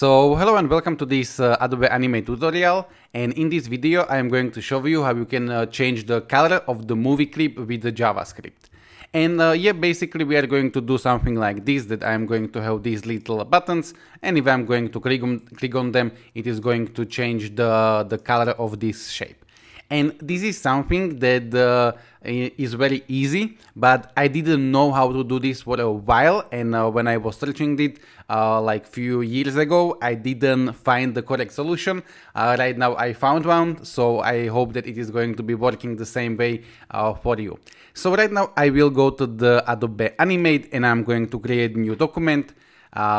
So hello and welcome to this Adobe Animate tutorial, and in this video I am going to show you how you can change the color of the movie clip with the JavaScript. And yeah, basically we are going to do something like this, that I am going to have these little buttons, and if I'm going to click on them, it is going to change the color of this shape. And this is something that is very easy, but I didn't know how to do this for a while, and when I was searching it like few years ago, I didn't find the correct solution. Right now I found one, so I hope that it is going to be working the same way for you. So right now I will go to the Adobe Animate and I'm going to create a new document.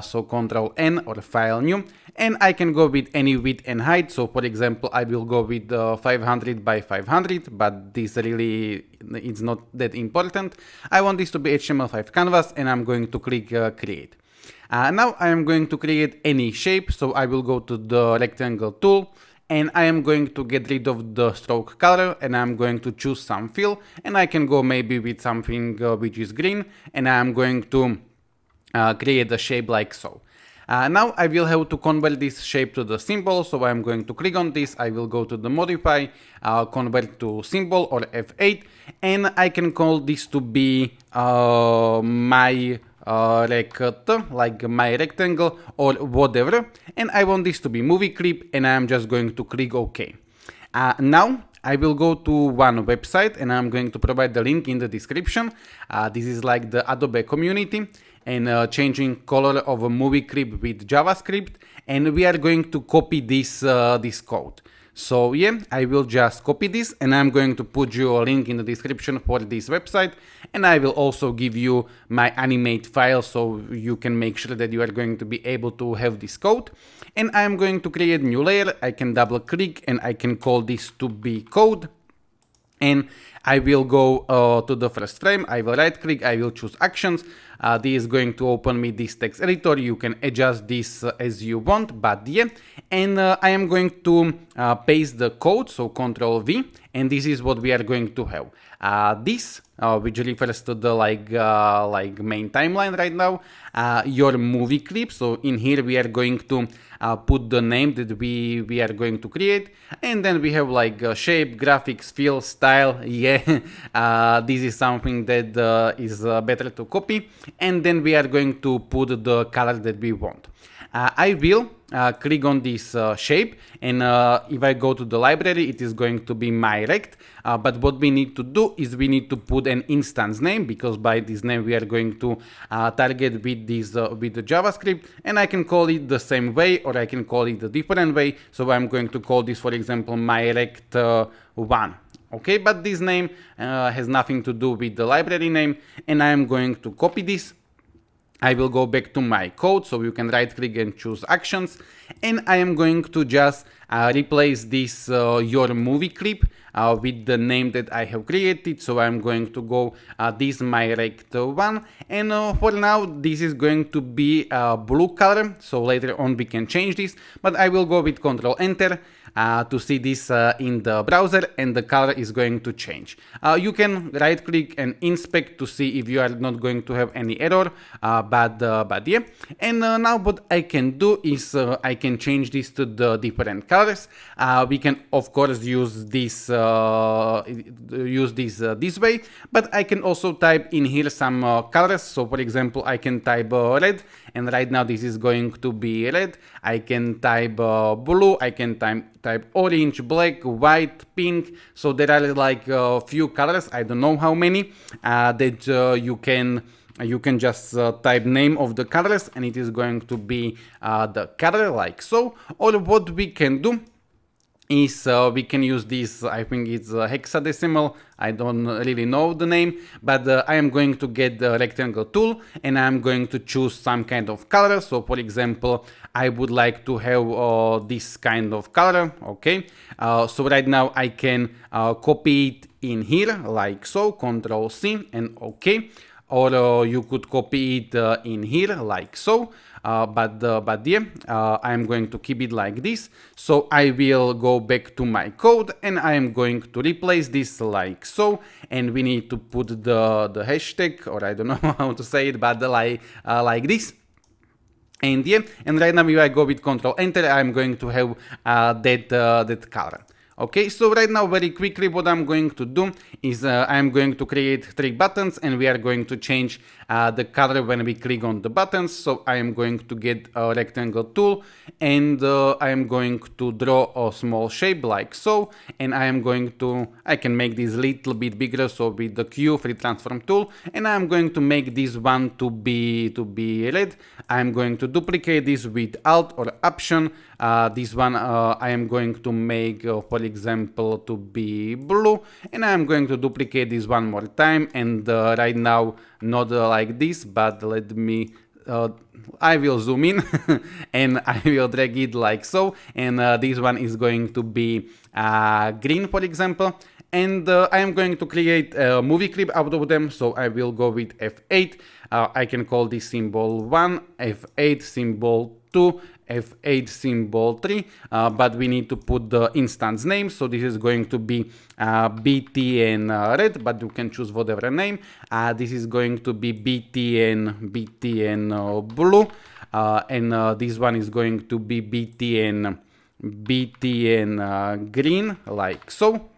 So Control N or File New, and I can go with any width and height. So for example, I will go with 500 by 500, but this really is not that important. I want this to be HTML5 canvas, and I'm going to click Create. Now I am going to create any shape, so I will go to the rectangle tool, and I am going to get rid of the stroke color, and I'm going to choose some fill, and I can go maybe with something which is green, and I'm going to create a shape like so. Now I will have to convert this shape to the symbol, so I'm going to click on this. I will go to the modify, convert to symbol or F8, and I can call this to be my rect, like my rectangle or whatever, and I want this to be movie clip, and I'm just going to click OK. Now I will go to one website, and I'm going to provide the link in the description. This is like the Adobe Comunity, and changing color of a movie clip with JavaScript, and we are going to copy this this code. So yeah, I will just copy this, and I'm going to put you a link in the description for this website, and I will also give you my animate file so you can make sure that you are going to be able to have this code. And I'm going to create a new layer. I can double click and I can call this to be code. And I will go to the first frame, I will right click, I will choose actions. This is going to open me this text editor. You can adjust this as you want, but yeah. And I am going to paste the code, so Control V, and this is what we are going to have. This, which refers to the like main timeline right now, your movie clip. So in here we are going to put the name that we are going to create, and then we have like shape, graphics, fill, style. Yeah, this is something that is better to copy, and then we are going to put the color that we want. I will click on this shape, and if I go to the library, it is going to be my rect. But what we need to do is we need to put an instance name, because by this name we are going to target with this with the JavaScript, and I can call it the same way or I can call it a different way. So I'm going to call this, for example, my rect 1. Okay, but this name has nothing to do with the library name, and I am going to copy this. I will go back to my code, so you can right click and choose actions, and I am going to just replace this your movie clip with the name that I have created. So I'm going to go this my rect 1, and for now this is going to be blue color, so later on we can change this, but I will go with Control Enter to see this in the browser, and the color is going to change. You can right click and inspect to see if you are not going to have any error, but yeah. And now what I can do is I can change this to the different colors. We can of course use this this way, but I can also type in here some colors. So for example, I can type red, and right now this is going to be red. I can type blue, I can type orange, black, white, pink. So there are like a few colors, I don't know how many, that you can just type name of the colors, and it is going to be the color like so. Or what we can do is we can use this, I think it's hexadecimal, I don't really know the name, but I am going to get the rectangle tool, and I'm going to choose some kind of color. So for example, I would like to have this kind of color. Okay, so right now I can copy it in here like so, Control C and OK. Or you could copy it in here like so, but yeah, I'm going to keep it like this. So I will go back to my code, and I am going to replace this like so, and we need to put the hashtag, or I don't know how to say it, but like this. And yeah, and right now if I go with Control Enter, I'm going to have that color. Okay, so right now very quickly what I'm going to do is I'm going to create 3 buttons and we are going to change the color when we click on the buttons. So I am going to get a rectangle tool and I am going to draw a small shape like so, and I can make this little bit bigger, so with the Q free transform tool, and I'm going to make this one to be red. I'm going to duplicate this with Alt or Option. This one I am going to make, for example, to be blue, and I'm going to duplicate this one more time, and right now not like this, but let me I will zoom in and I will drag it like so, and this one is going to be green, for example. And I am going to create a movie clip out of them, so I will go with F8. I can call this symbol 1, F8 symbol 2, F8 symbol 3, but we need to put the instance name, so this is going to be BTN red, but you can choose whatever name. This is going to be BTN blue, and this one is going to be BTN green, like so.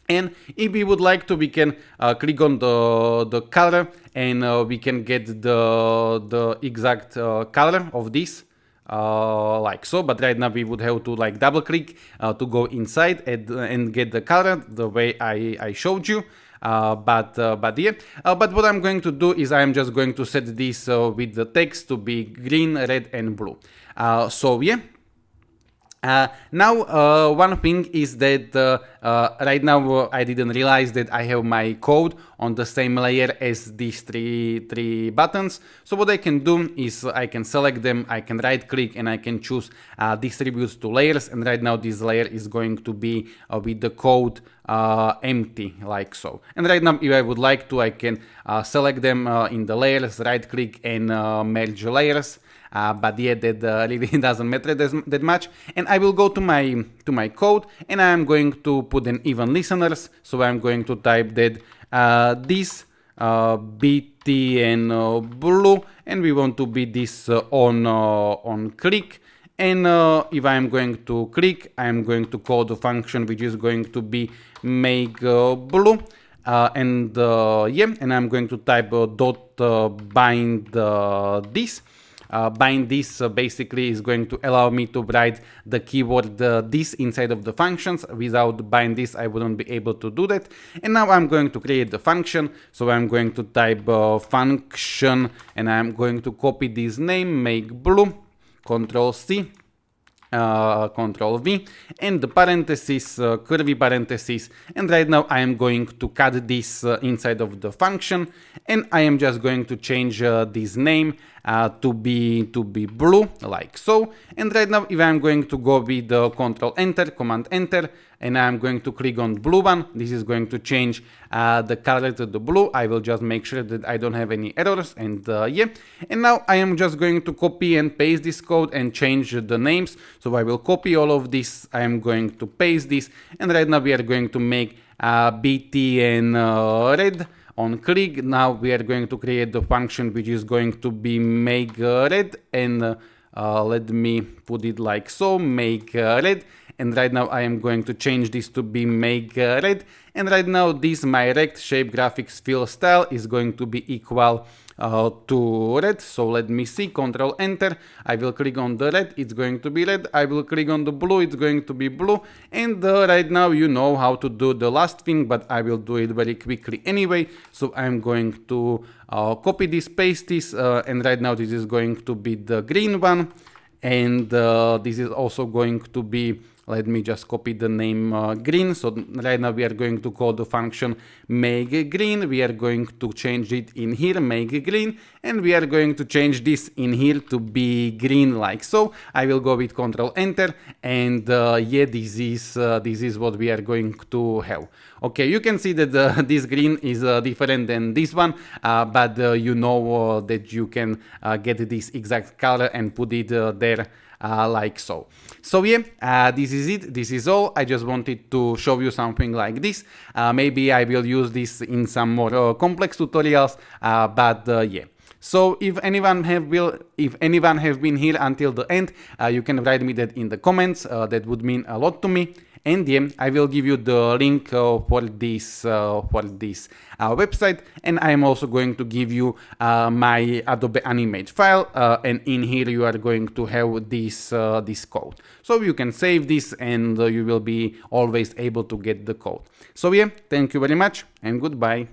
And if we would like to, we can click on the color and we can get the exact color of this like so. But right now we would have to like double click to go inside and get the color the way I showed you. But yeah, but what I'm going to do is I'm just going to set this with the text to be green, red and blue. So yeah. Now one thing is that right now I didn't realize that I have my code on the same layer as these three buttons. So what I can do is I can select them, I can right click and I can choose distribute to layers, and right now this layer is going to be with the code empty, like so. And right now if I would like to, I can select them in the layers, right click and merge layers. But yeah, that really doesn't matter that much. And I will go to my code and I'm going to put an even listeners. So I'm going to type that this BTN blue, and we want to be this on click. And if I'm going to click, I'm going to call the function which is going to be make blue. And yeah, and I'm going to type dot bind this. Bind this basically is going to allow me to write the keyword this inside of the functions. Without bind this, I wouldn't be able to do that. And now I'm going to create the function. So I'm going to type function, and I'm going to copy this name, make blue, Control C. Control V, and the parentheses, curly parentheses, and right now I am going to cut this inside of the function, and I am just going to change this name to be blue, like so. And right now if I'm going to go with Control Enter, Command Enter, and I'm going to click on blue one, this is going to change the color to the blue. I will just make sure that I don't have any errors, and yeah. And now I am just going to copy and paste this code and change the names. So I will copy all of this, I am going to paste this, and right now we are going to make BTN red on click. Now we are going to create the function which is going to be make red, and let me put it like so, make red. And right now I am going to change this to be make red. And right now this my rect shape graphics fill style is going to be equal to red. So let me see, Control Enter. I will click on the red, it's going to be red. I will click on the blue, it's going to be blue. And right now you know how to do the last thing, but I will do it very quickly anyway. So I'm going to copy this, paste this, and right now this is going to be the green one. And this is also going to be, let me just copy the name green. So right now we are going to call the function make green. We are going to change it in here, make green, and we are going to change this in here to be green, like so. I will go with Control Enter, and yeah, this is what we are going to have. Okay, you can see that this green is different than this one, but you know that you can get this exact color and put it there like so. So yeah, this is it, this is all. I just wanted to show you something like this. Maybe I will use this in some more complex tutorials, but yeah. So if anyone have been here until the end, you can write me that in the comments. That would mean a lot to me. And yeah, I will give you the link for this website, and I am also going to give you my Adobe Animate file, and in here you are going to have this code. So you can save this, and you will be always able to get the code. So yeah, thank you very much, and goodbye.